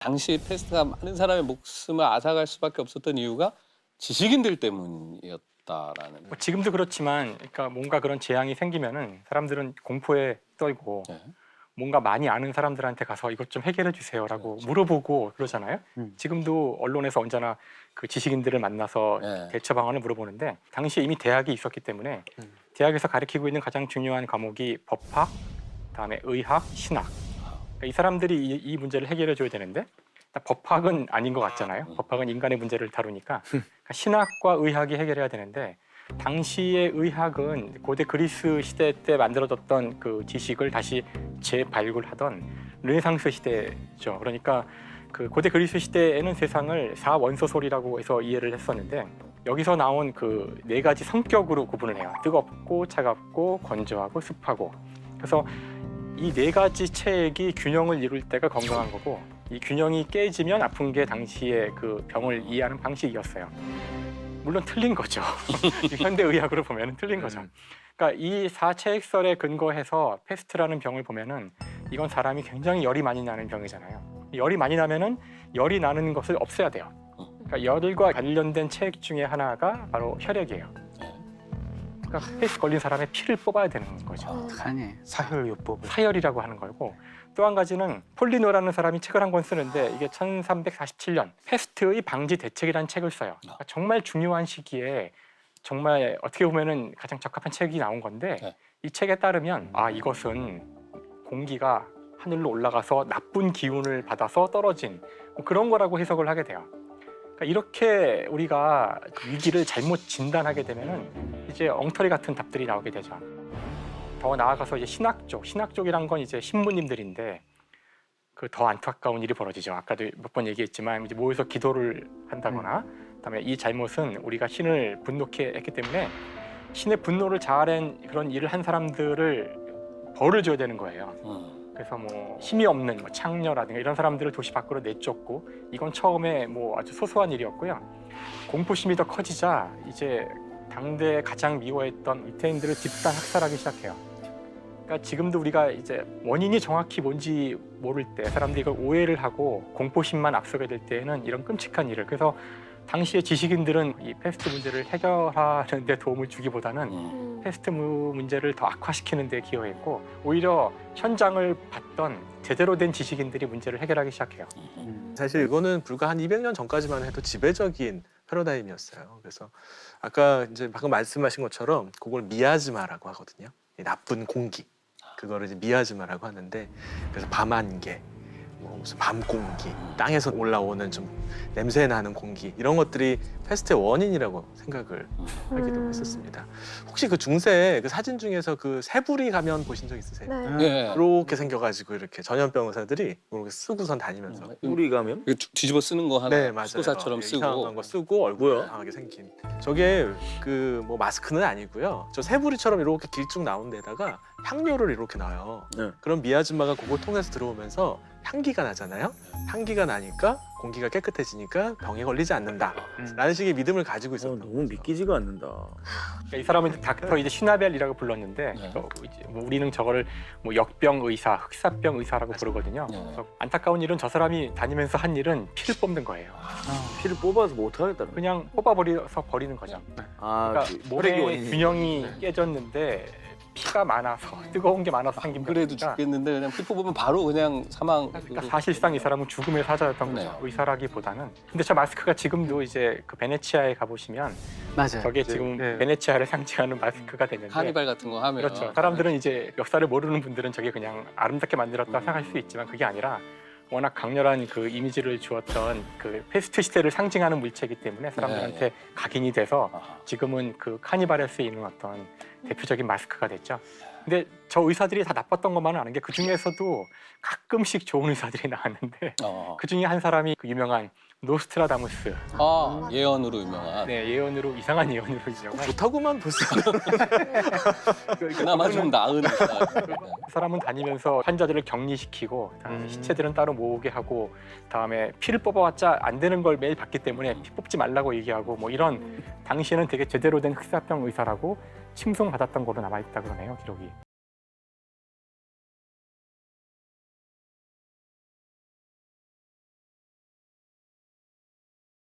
당시 패스트가 많은 사람의 목숨을 앗아갈 수밖에 없었던 이유가 지식인들 때문이었다라는. 뭐 지금도 그렇지만, 그러니까 뭔가 그런 재앙이 생기면은 사람들은 공포에 떨고 네. 뭔가 많이 아는 사람들한테 가서 이것 좀 해결해 주세요라고 그렇죠. 물어보고 그러잖아요. 지금도 언론에서 언제나 그 지식인들을 만나서 네. 대처 방안을 물어보는데, 당시에 이미 대학이 있었기 때문에 대학에서 가르치고 있는 가장 중요한 과목이 법학, 그다음에 의학, 신학. 그러니까 이 사람들이 이 문제를 해결해 줘야 되는데, 법학은 아닌 것 같잖아요. 법학은 인간의 문제를 다루니까 그러니까 신학과 의학이 해결해야 되는데, 당시의 의학은 고대 그리스 시대 때 만들어졌던 그 지식을 다시 재발굴하던 르네상스 시대죠. 그러니까 그 고대 그리스 시대에는 세상을 사원소설이라고 해서 이해를 했었는데, 여기서 나온 그 네 가지 성격으로 구분을 해요. 뜨겁고 차갑고 건조하고 습하고. 그래서 이 네 가지 체액이 균형을 이룰 때가 건강한 거고, 이 균형이 깨지면 아픈 게 당시의 그 병을 이해하는 방식이었어요. 물론 틀린 거죠. 현대 의학으로 보면 틀린 거죠. 그러니까 이 사체액설에 근거해서 패스트라는 병을 보면은 이건 사람이 굉장히 열이 많이 나는 병이잖아요. 열이 많이 나면은 열이 나는 것을 없애야 돼요. 그러니까 열과 관련된 체액 중에 하나가 바로 혈액이에요. 그러니까 패스트 걸린 사람의 피를 뽑아야 되는 거죠. 어떡하니? 사혈요법. 사열이라고 하는 거고, 또 한 가지는 폴리노라는 사람이 책을 한 권 쓰는데, 이게 1347년 패스트의 방지 대책이라는 책을 써요. 그러니까 정말 중요한 시기에 정말 어떻게 보면은 가장 적합한 책이 나온 건데, 이 책에 따르면 이것은 공기가 하늘로 올라가서 나쁜 기운을 받아서 떨어진 뭐 그런 거라고 해석을 하게 돼요. 그러니까 이렇게 우리가 위기를 잘못 진단하게 되면은 이제 엉터리 같은 답들이 나오게 되죠. 더 나아가서 이제 신학 쪽이란 건 이제 신부님들인데, 그 더 안타까운 일이 벌어지죠. 아까도 몇 번 얘기했지만 이제 모여서 기도를 한다거나, 그다음에 이 잘못은 우리가 신을 분노케 했기 때문에 신의 분노를 자아낸 그런 일을 한 사람들을 벌을 줘야 되는 거예요. 그래서 뭐 힘이 없는 뭐 창녀라든가 이런 사람들을 도시 밖으로 내쫓고, 이건 처음에 뭐 아주 소소한 일이었고요. 공포심이 더 커지자 이제 당대에 가장 미워했던 유태인들을 집단 학살하기 시작해요. 그러니까 지금도 우리가 이제 원인이 정확히 뭔지 모를 때, 사람들이 이걸 오해를 하고 공포심만 앞서게 될 때에는 이런 끔찍한 일을, 그래서 당시의 지식인들은 이 패스트 문제를 해결하는 데 도움을 주기보다는 패스트 문제를 더 악화시키는 데 기여했고, 오히려 현장을 봤던 제대로 된 지식인들이 문제를 해결하기 시작해요. 사실 이거는 불과 한 200년 전까지만 해도 지배적인 패러다임이었어요. 그래서 아까 이제 방금 말씀하신 것처럼 그걸 미아즈마라고 하거든요. 이 나쁜 공기. 그거를 이제 미아즈마라고 하는데, 그래서 밤안개, 뭐 무슨 밤 공기, 땅에서 올라오는 좀 냄새 나는 공기, 이런 것들이 패스트의 원인이라고 생각을 하기도 했었습니다. 혹시 그 중세 그 사진 중에서 그 새부리 가면 보신 적 있으세요? 네. 이렇게 생겨가지고 이렇게 전염병 의사들이 이렇게 쓰고선 다니면서 우리 가면? 이거 뒤집어 쓰는 거 하나 네, 맞아요. 수사처럼 이상한 쓰고. 거 쓰고 얼굴 이상하게 생긴. 저게 그 뭐 마스크는 아니고요. 저 새부리처럼 이렇게 길쭉 나온 데다가 향료를 이렇게 놔요. 네. 그럼 미아줌마가 그걸 통해서 들어오면서 향기가 나잖아요. 향기가 나니까 공기가 깨끗해지니까 병에 걸리지 않는다. 라는 식의 믿음을 가지고 있었던 너무 믿기지가 않는다. 그러니까 이 사람은 이제 닥터 이제 슈나벨이라고 불렀는데, 이제 뭐 우리는 저거를 뭐 역병 의사, 흑사병 의사라고 부르거든요. 그래서 안타까운 일은 저 사람이 다니면서 한 일은 피를 뽑는 거예요. 피를 뽑아서 뭐 어떡하겠다는 거야? 그냥 뽑아버려서 버리는 거죠. 그러니까 몸의 균형이 깨졌는데 피가 많아서, 뜨거운 게 많아서 생긴 그래도 병이니까. 죽겠는데 그냥 피 뽑으면 바로 그냥 사망. 그러니까 사실상 이 사람은 죽음의 사자였던 거죠. 의사라기보다는. 근데 저 마스크가 지금도 이제 그 베네치아에 가보시면 맞아요. 저게 지금 베네치아를 상징하는 마스크가 되는데, 카니발 같은 거 하면. 그렇죠. 사람들은 이제 역사를 모르는 분들은 저게 그냥 아름답게 만들었다 생각할 수 있지만, 그게 아니라 워낙 강렬한 그 이미지를 주었던 그 패스트 시대를 상징하는 물체이기 때문에 사람들한테 각인이 돼서 지금은 그 카니발에 쓰이는 어떤 대표적인 마스크가 됐죠. 근데 저 의사들이 다 나빴던 것만은 아는 게, 그 중에서도 가끔씩 좋은 의사들이 나왔는데, 그 중에 한 사람이 그 유명한 노스트라다무스. 예언으로 유명한. 네, 예언으로, 이상한 예언으로 유명한. 좋다고만 볼 수 있는. 그나마 좀 나은 의사. 그 사람은 다니면서 환자들을 격리시키고, 시체들은 따로 모으게 하고, 다음에 피를 뽑아왔자 안 되는 걸 매일 봤기 때문에 피 뽑지 말라고 얘기하고, 뭐 이런, 당시에는 되게 제대로 된 흑사병 의사라고 칭송받았던 걸로 남아있다 그러네요, 기록이.